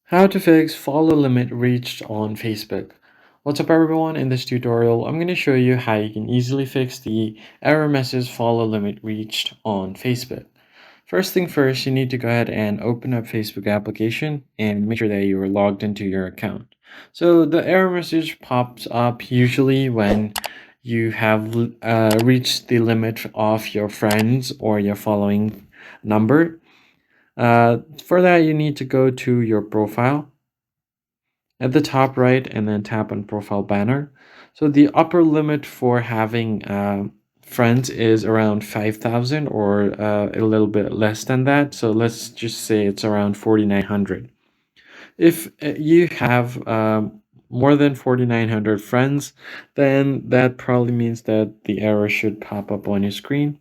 How to fix follow limit reached on Facebook. What's up everyone, in this tutorial I'm going to show you how you can easily fix the error message follow limit reached on Facebook. First thing first, you need to go ahead and open up Facebook application and make sure that you are logged into your account. So the error message pops up usually when you have reached the limit of your friends or your following number. For that, you need to go to your profile at the top right and then tap on profile banner. So the upper limit for having friends is around 5,000 or a little bit less than that. So let's just say it's around 4,900. If you have more than 4,900 friends, then that probably means that the error should pop up on your screen.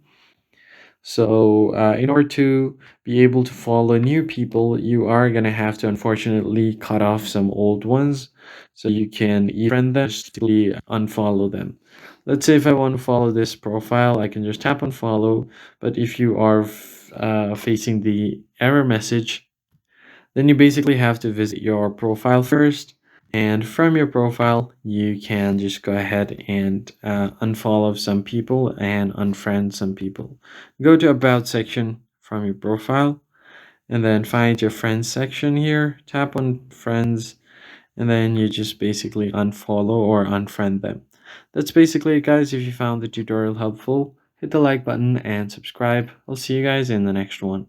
So, in order to be able to follow new people, you are going to have to unfortunately cut off some old ones. So you can friend them, just unfollow them. Let's say if I want to follow this profile, I can just tap on follow. But if you are facing the error message, then you basically have to visit your profile first. And from your profile, you can just go ahead and unfollow some people and unfriend some people. Go to About section from your profile and then find your Friends section here. Tap on Friends and then you just basically unfollow or unfriend them. That's basically it, guys. If you found the tutorial helpful, hit the like button and subscribe. I'll see you guys in the next one.